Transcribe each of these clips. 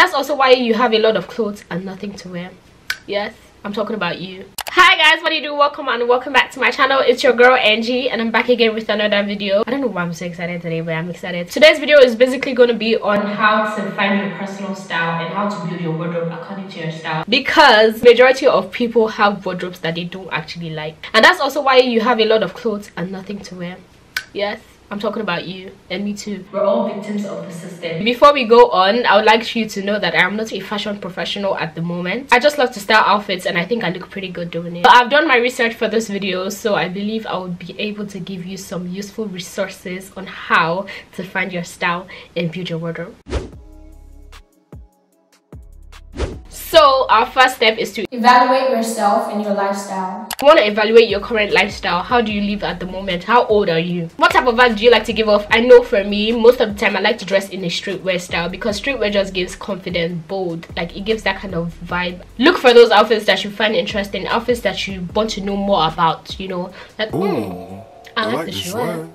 that's also why you have a lot of clothes and nothing to wear. Yes, I'm talking about you. Hi guys, what do you do? Welcome and welcome back to my channel. It's your girl Angie and I'm back again with another video. I don't know why I'm so excited today, but I'm excited. Today's video is basically going to be on how to find your personal style and how to build your wardrobe according to your style, because majority of people have wardrobes that they don't actually like, and that's also why you have a lot of clothes and nothing to wear. Yes, I'm talking about you and me too. We're all victims of the system. Before we go on, I would like you to know that I am not a fashion professional at the moment. I just love to style outfits and I think I look pretty good doing it. But I've done my research for this video, so I believe I would be able to give you some useful resources on how to find your style and build your wardrobe. So our first step is to evaluate yourself and your lifestyle. You want to evaluate your current lifestyle. How do you live at the moment? How old are you? What type of vibe do you like to give off? I know for me, most of the time I like to dress in a streetwear style because streetwear just gives confident, bold, like it gives that kind of vibe. Look for those outfits that you find interesting, outfits that you want to know more about, you know, like I like the shirt.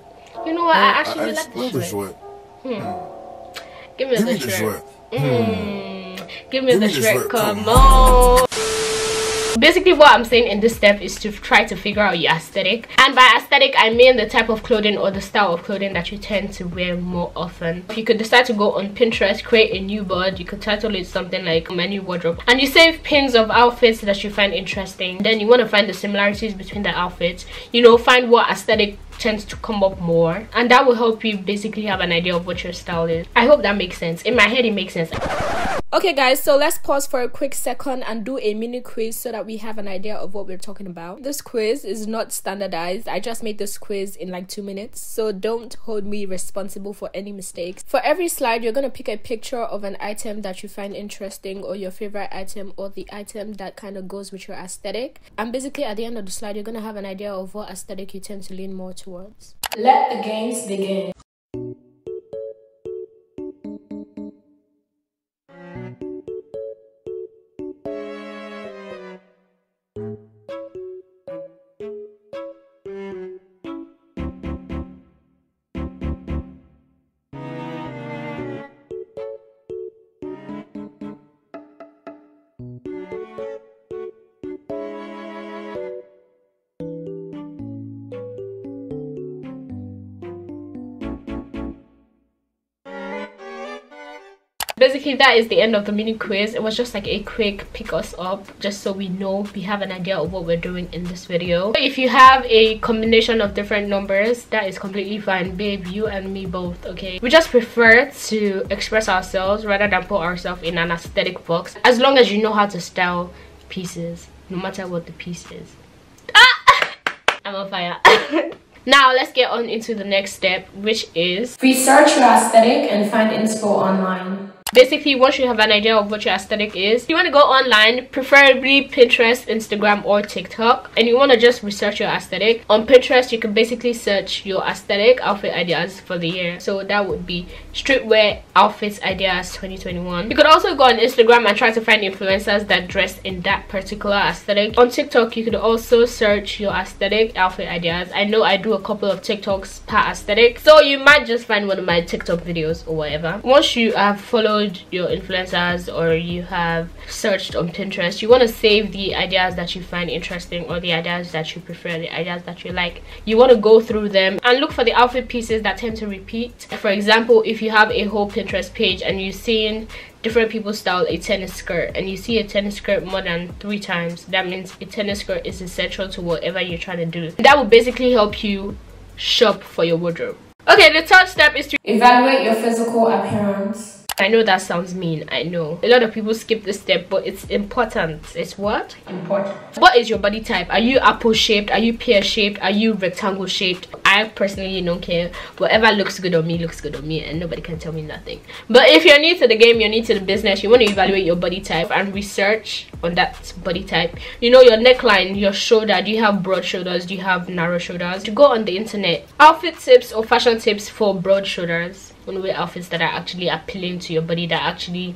You know what, I actually like the shirt. Give me the shirt. Give me the shirt, come on. Basically what I'm saying in this step is to try to figure out your aesthetic, and by aesthetic I mean the type of clothing or the style of clothing that you tend to wear more often. You could decide to go on Pinterest, create a new board. You could title it something like my new wardrobe, and you save pins of outfits that you find interesting. Then you want to find the similarities between the outfits, you know, find what aesthetic tends to come up more, and that will help you basically have an idea of what your style is. I hope that makes sense. In my head it makes sense. Okay guys, so let's pause for a quick second and do a mini quiz so that we have an idea of what we're talking about. This quiz is not standardized. I just made this quiz in like 2 minutes, so don't hold me responsible for any mistakes. For every slide, you're gonna pick a picture of an item that you find interesting, or your favorite item, or the item that kind of goes with your aesthetic. And basically at the end of the slide, you're gonna have an idea of what aesthetic you tend to lean more towards. Let the games begin. Basically that is the end of the mini quiz. It was just like a quick pick us up, just so we know, we have an idea of what we're doing in this video. If you have a combination of different numbers, that is completely fine, babe. You and me both, okay? We just prefer to express ourselves rather than put ourselves in an aesthetic box, as long as you know how to style pieces, no matter what the piece is. I'm on fire. Now let's get on into the next step, which is research your aesthetic and find inspo online. Basically, once you have an idea of what your aesthetic is, you want to go online, preferably Pinterest, Instagram, or TikTok, and you want to just research your aesthetic. On Pinterest, you can basically search your aesthetic outfit ideas for the year. So that would be streetwear outfits ideas 2021. You could also go on Instagram and try to find influencers that dress in that particular aesthetic. On TikTok, you could also search your aesthetic outfit ideas. I know I do a couple of TikToks per aesthetic, so you might just find one of my TikTok videos or whatever. Once you have followed your influencers or you have searched on Pinterest, you want to save the ideas that you find interesting, or the ideas that you prefer, the ideas that you like. You want to go through them and look for the outfit pieces that tend to repeat. For example, if you have a whole Pinterest page and you're seeing different people style a tennis skirt, and you see a tennis skirt more than 3 times, that means a tennis skirt is essential to whatever you're trying to do. That will basically help you shop for your wardrobe. Okay, the third step is to evaluate your physical appearance. I know that sounds mean, I know. A lot of people skip this step, but it's important. It's what? Important. What is your body type? Are you apple shaped? Are you pear shaped? Are you rectangle shaped? I personally don't care. Whatever looks good on me looks good on me, and nobody can tell me nothing. But if you're new to the game, you're new to the business, you want to evaluate your body type and research on that body type. You know, your neckline, your shoulder. Do you have broad shoulders? Do you have narrow shoulders? To go on the internet, outfit tips or fashion tips for broad shoulders. One way outfits that are actually appealing to your body, that actually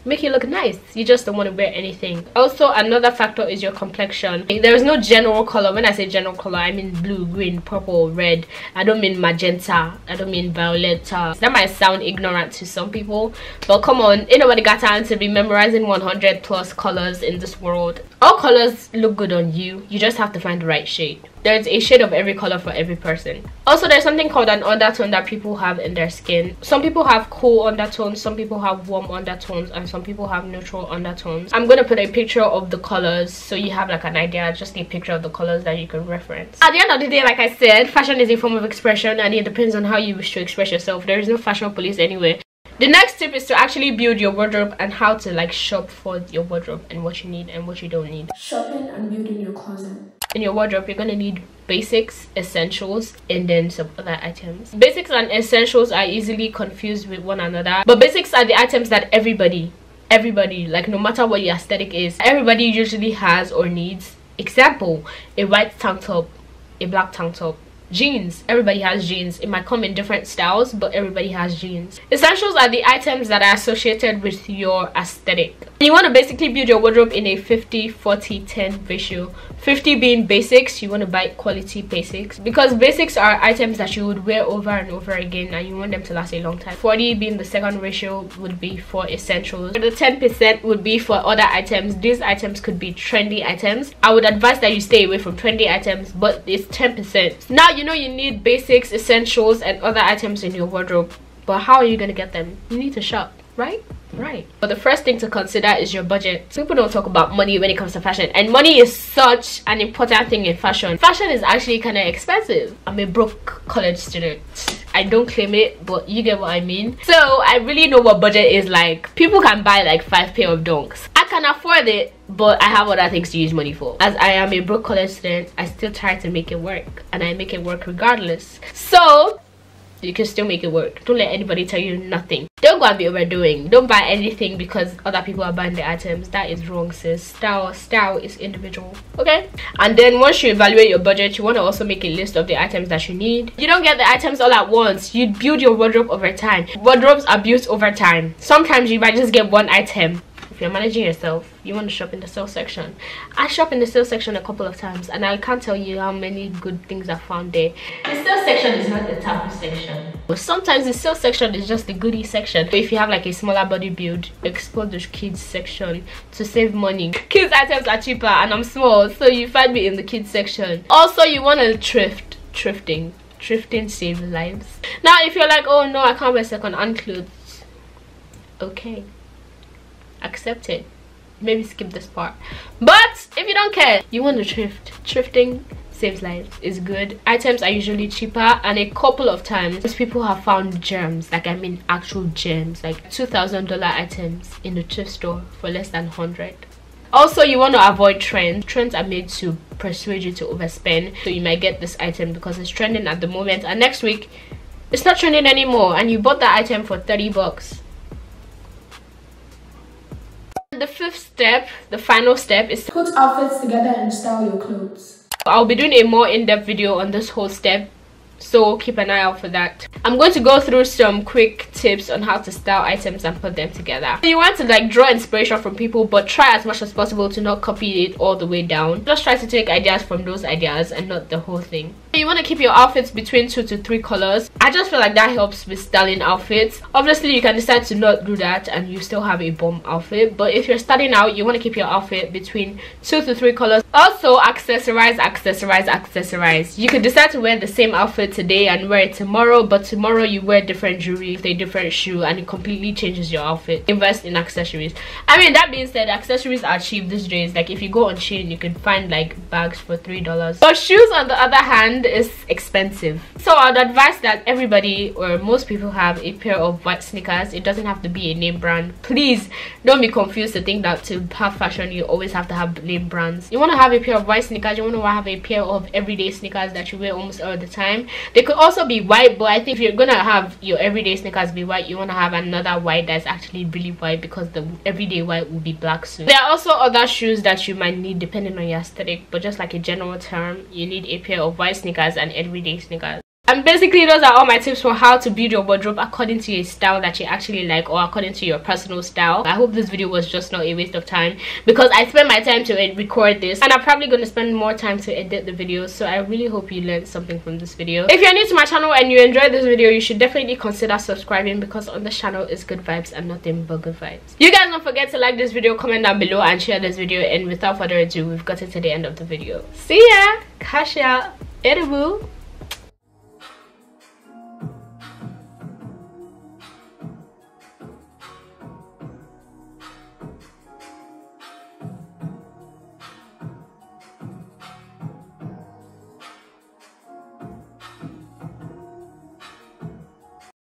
make you look nice. You just don't want to wear anything. Also, another factor is your complexion. There is no general color. When I say general color, I mean blue, green, purple, red. I don't mean magenta. I don't mean violet. That might sound ignorant to some people, but come on, ain't nobody got time to be memorizing 100 plus colors in this world. All colors look good on you. You just have to find the right shade. There's a shade of every color for every person. Also, there's something called an undertone that people have in their skin. Some people have cool undertones, some people have warm undertones, and some people have neutral undertones. I'm gonna put a picture of the colors so you have like an idea, just a picture of the colors that you can reference. At the end of the day, like I said, fashion is a form of expression and it depends on how you wish to express yourself. There is no fashion police anyway. The next tip is to actually build your wardrobe and how to like shop for your wardrobe and what you need and what you don't need. Shopping and building your closet. In your wardrobe, you're gonna need basics, essentials, and then some other items. Basics and essentials are easily confused with one another, but basics are the items that everybody, like no matter what your aesthetic is, everybody usually has or needs. Example, a white tank top, a black tank top. Jeans, everybody has jeans. It might come in different styles, but everybody has jeans. Essentials are the items that are associated with your aesthetic. You want to basically build your wardrobe in a 50-40-10 ratio. 50 being basics, you want to buy quality basics because basics are items that you would wear over and over again and you want them to last a long time. 40 being the second ratio would be for essentials. The 10% would be for other items. These items could be trendy items. I would advise that you stay away from trendy items, but it's 10%. Now you know you need basics, essentials, and other items in your wardrobe, but how are you going to get them? You need to shop, right? Right. But the first thing to consider is your budget. People don't talk about money when it comes to fashion, and money is such an important thing in fashion. Fashion is actually kind of expensive. I'm a broke college student. I don't claim it, but you get what I mean. So I really know what budget is like. People can buy like 5 pair of donks. I can afford it, but I have other things to use money for. As I am a broke college student, I still try to make it work, and I make it work regardless. So you can still make it work. Don't let anybody tell you nothing. Don't go and be overdoing. Don't buy anything because other people are buying the items. That is wrong, sis. Style is individual, okay? And then once you evaluate your budget, you want to also make a list of the items that you need. You don't get the items all at once. You build your wardrobe over time. Wardrobes are built over time. Sometimes you might just get one item. If you're managing yourself, you want to shop in the sale section. I shop in the sale section a couple of times and I can't tell you how many good things I found there. The sale section is not the taboo section, but sometimes the sale section is just the goodie section. If you have like a smaller body build, explore the kids section to save money. Kids items are cheaper and I'm small, so you find me in the kids section. Also, you want to thrifting saves lives. Now if you're like, oh no, I can't wear second-hand clothes, okay, accept it, maybe skip this part. But if you don't care, you want to thrifting saves lives, is good. Items are usually cheaper, and a couple of times people have found gems, like I mean actual gems, like $2,000 items in the thrift store for less than 100. Also, you want to avoid trends. Trends are made to persuade you to overspend, so you might get this item because it's trending at the moment and next week it's not trending anymore and you bought that item for 30 bucks. The fifth step, the final step, is to put outfits together and style your clothes. I'll be doing a more in-depth video on this whole step, so keep an eye out for that. I'm going to go through some quick tips on how to style items and put them together. You want to like draw inspiration from people, but try as much as possible to not copy it all the way down. Just try to take ideas from those ideas and not the whole thing. You want to keep your outfits between 2 to 3 colors. I just feel like that helps with styling outfits. Obviously you can decide to not do that and you still have a bomb outfit, but if you're starting out, you want to keep your outfit between 2 to 3 colors. Also, accessorize. You could decide to wear the same outfit today and wear it tomorrow, but tomorrow you wear different jewelry with a different shoe and it completely changes your outfit. Invest in accessories. I mean, that being said, accessories are cheap these days. Like if you go on Shein, you can find like bags for $3, but shoes on the other hand is expensive. So I'd advise that everybody or most people have a pair of white sneakers. It doesn't have to be a name brand. Please don't be confused to think that to have fashion you always have to have name brands. You want to have a pair of white sneakers. You want to have a pair of everyday sneakers that you wear almost all the time. They could also be white, but I think if you're gonna have your everyday sneakers be white, you want to have another white that's actually really white, because the everyday white will be black soon. There are also other shoes that you might need depending on your aesthetic, but just like a general term, you need a pair of white sneakers and everyday sneakers. And basically those are all my tips for how to build your wardrobe according to a style that you actually like, or according to your personal style. I hope this video was just not a waste of time, because I spent my time to record this, and I'm probably going to spend more time to edit the video. So I really hope you learned something from this video. If you're new to my channel and you enjoyed this video, you should definitely consider subscribing, because on this channel is good vibes and nothing but good vibes. You guys don't forget to like this video, comment down below, and share this video. And without further ado, we've gotten to the end of the video. See ya. Cash out. Edible.